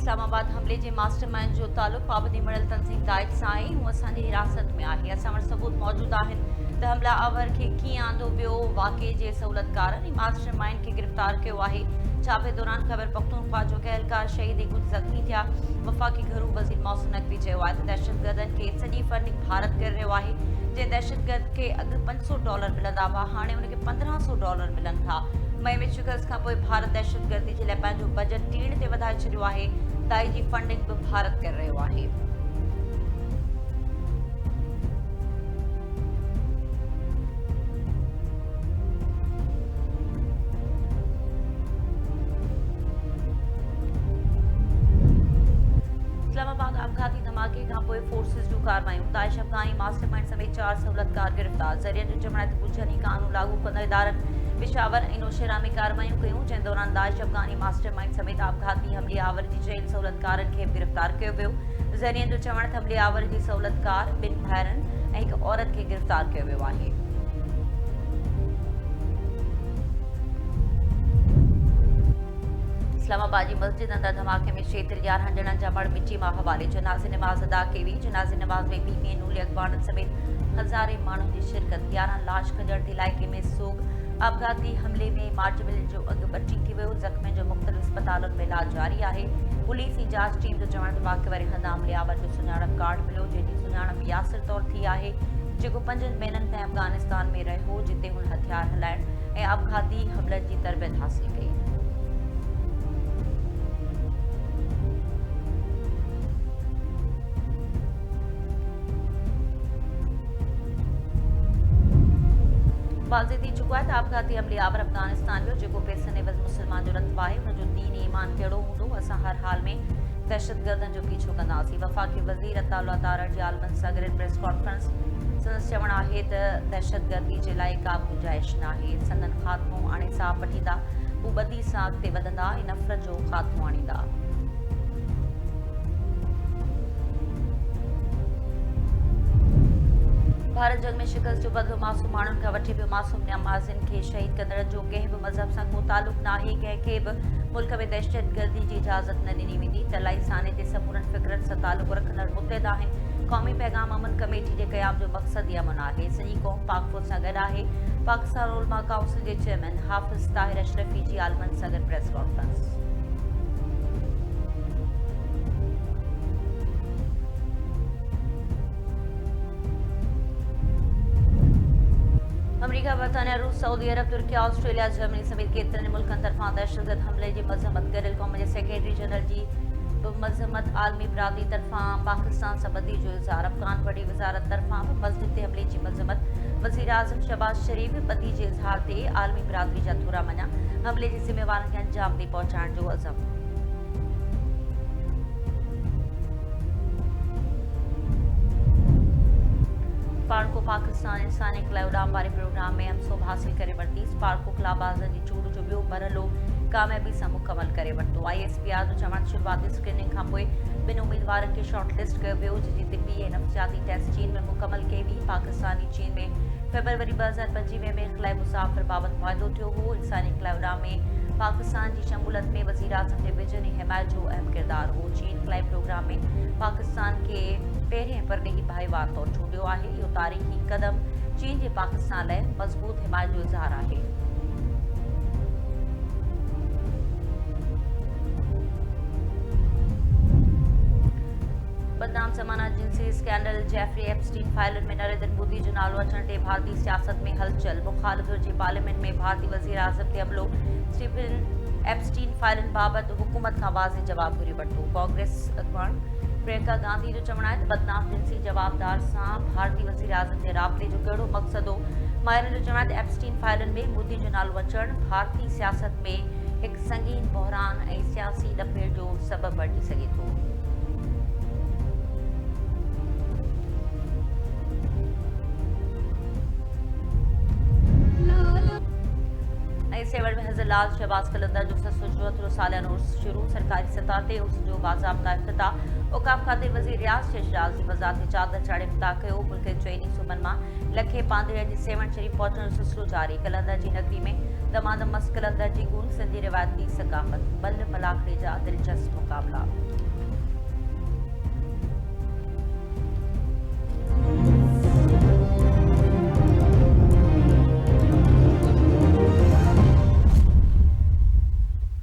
इस्लामाबाद हमले जे मास्टरमाइंड जो तालुक पाबंदी मिलल तंज़ीम दाइद सां आहे हूअ असांजी हिरासत में आहे। असां वटि सबूत मौजूद आहिनि त हमलावर खे कीअं आंदो वियो। वाक़े जे सहूलतकारनि मास्टरमाइंड खे गिरफ़्तार कयो आहे। छापे दौरान ख़ैबर पख्तूनख्वा जो के एहलकार शहीद ऐं कुझु ज़ख़्मी थिया। वफ़ाक़ी घरू वज़ीर मौसूम नक़वी चयो आहे त दहशतगर्दनि खे सॼी फंडिंग भारत करे रहियो आहे। जे दहशतगर्द खे अॻु $500 मिलंदा हुआ, हाणे उनखे $1500 मिलनि था। मई में शिकस्त खां पोइ भारत दहशतगर्दी जे लाइ पंहिंजो बजट टीण ते वधाए छॾियो आहे। दाई जी फंडिंग बि भारत करे रहियो आहे। इस्लामाबाद आपघाती धमाके खां पोइ फोर्सिस जूं कार्रवायूं। दाइश अफ़गानी मास्टरमाइंड समेत 4 सहूलतकार गिरफ़्तार। ज़रियनि जो चवण आहे त कुझु ई कानून लागू कंदड़ इदारनि पेशावर ऐं नौशेरा में कार्रवायूं कयूं, जंहिं दौरान दाइश अफ़गानी मास्टरमाइंड समेत आपघाती हमलेआवर जी 4 सहूलतकारनि खे बि गिरफ़्तार कयो वियो। ज़रियनि जो चवण त हमलेआवर जी सहूलतकार 2 भाइरनि ऐं हिकु औरत खे गिरफ़्तार कयो वियो आहे। इस्लामाबाद जी मस्जिद अंदर धमाके में 11 ॼणनि जा मड़ मिटी मां हवाले। जनाज़े नमाज़ अदा कई हुई। जनाज़े नमाज़ में बीबी नूली अखबारनि समेत हज़ारे माण्हुनि जी शिरकत। 11 लाश खंजण इलाइक़े में सोग। आपघाती हमले में मार्चबिल जो अघु बची थी वियो। ज़ख़्मियुनि जो मुख़्तलिफ़ अस्पतालुनि में इलाज जारी आहे। पुलिस जी जांच टीम जो चवण त वाक़े वारे हंधि हमलेआवर जो सुञाणप कार्ड मिलियो, जंहिंजी सुञाणप यासिर तौरु थी आहे, जेको 5 महीननि ताईं अफ़गानिस्तान में रहियो, जिते हुन हथियार हलाइण ऐं आपघाती हमलनि जी तरबियत हासिल कई। वाज़े थी चुको आहे त आपघाती हमलेआवर अफ़गानिस्तान वियो, जेको पैसनि एवज़ मुस्लमान जो रतबो आहे। हुनजो दीन ईमान कहिड़ो हूंदो, असां हर हाल में दहशतगर्दनि जो पीछो कंदासीं। वफ़ाक़ी वज़ीर अताउल्लाह तारड़ जी आलमनि सां गॾु प्रेस कॉन्फ्रेंस। संदसि चवणु आहे त दहशतगर्दी जे लाइ का गुंजाइश नाहे। संदन ख़ात्मो हाणे साहु वठींदा, हू ॿधी सां अॻिते वधंदा ऐं नफ़रत जो ख़ात्मो आणींदा। भारत जंग में शिकस्त जो बदिलो मासूम माण्हुनि खां वठी पियो। मासूम नमाज़िन खे शहीद कंदड़नि जो कंहिं बि मज़हब सां को तालुक नाहे। कंहिंखे बि मुल्क में दहशतगर्दी जी इजाज़त न ॾिनी वेंदी। तलाई साने ते समूरनि फ़िक्रनि सां तालुक रखंदड़ मुतहिद आहिनि। क़ौमी पैगाम अमन कमेटी जे क़याम जो मक़सदु ई अमन आहे। सॼी क़ौम पाक फ़ौज सां गॾु आहे। पाकिस्तान उलमा काउंसिल जे चेयरमैन हाफ़िज़ ताहिर अशरफी जी आलमनि सां गॾु प्रेस कॉन्फ्रेंस। अमरीका, बरतानिया, रूस, सऊदी अरब, तुर्किया, ऑस्ट्रेलिया, जर्मनी समेत केतिरनि मुल्कनि तरफ़ां दहशतगर्द हमले जी मज़म्मत। गॾियल क़ौम जे सेक्रेटरी जनरल जी मज़म्मत। आलमी बिरादरी तरफ़ां पाकिस्तान सां ॿधी जो इज़हार। अफ़गान वॾी वज़ारत तरफ़ां बि मस्जिद ते हमले जी मज़म्मत। वज़ीर आज़म शहबाज शरीफ़ ॿधी जे इज़हार ते आलमी बिरादरी जा थोरा मञा। हमले जे ज़िम्मेवारनि खे अंजाम ॾेई पहुचाइण जो अज़म। पार्को पाकिस्तान इंसानी इक़्ला उॾाम वारे प्रोग्राम में हमसोब हासिल करे वरिती। पार्को ख़िलाफ़बाज़नि जी चूंड जो ॿियो मरहलो कामयाबी सां मुकमल करे वरितो। ISPR जो चवण शुरूआती स्क्रीनिंग खां पोइ 2 उम्मीदवारनि खे शॉर्ट लिस्ट कयो वियो, जंहिंजी तिबी ऐं नफ़्सियाती टेस्ट चीन में मुकमल कई हुई। पाकिस्तानी चीन में फ़रवरी 2025 में ख़िलाई मुसाफ़िर बाबति मुआहिदो थियो हो। इंसानी इक़्ला उॾाम में पाकिस्तान जी शमूलियत में वज़ीर आज़म जे विजन ऐं हिमायत जो अहम किरदारु हो। चीन ख़िलाई प्रोग्राम में पाकिस्तान खे पहिरें परॾेही भाईवार तौरु चूंडियो आहे। इहो तारीख़ी क़दम चीन जे पाकिस्तान लाइ मज़बूत हिमायत जो इज़हार आहे। बदनाम ज़माना जिंसी स्कैंडल जेफरी एप्स्टीन फाइलुनि में नरेंद्र मोदी जो नालो अचण ते भारतीय सियासत में हलचल। मुख़ालिफ़ जे पार्लियामेंट में भारतीय वज़ीर आज़म ते हमलो। स्टीफन एप्स्टीन फाइलुनि बाबति हुकूमत खां वाज़े जवाबु घुरी वरितो। कांग्रेस अॻवान प्रियंका गांधी जो चवणु आहे त बदनाम जिंसी जवाबदार सां भारतीय वज़ीर आज़म जे राब्ते जो कहिड़ो मक़सदु हो। माहिरनि जो चवणु आहे त एप्स्टीन फाइलुनि में मोदी जो नालो अचणु भारतीय सियासत में हिकु संगीन बहिरान ऐं सियासी ॾपेड़ जो सबबु बणिजी सघे थो। सेवर में हज़र लाल शहबाज कलंदर जो 774 सालियानो उर्स शुरू सरकारी सतह ते उर्स जो बाज़ाब्ता इफ्तिताह औक़ाफ़ खाते वज़ीर रियाज़ शहजाद वज़ारती चादर चाढ़े इफ्तिताह कयो। मुल्क जे चइनी सूबनि मां लखे पांधड़ियनि जी सेवण शरीफ़ पहुचण जो सिलसिलो जारी। कलंदर जी नगरी में दमादम मस्त कलंदर जी गूंज सिंधी रिवायती सक़ाफ़त बल मलाखड़ी जा दिलचस्प मुक़ाबला।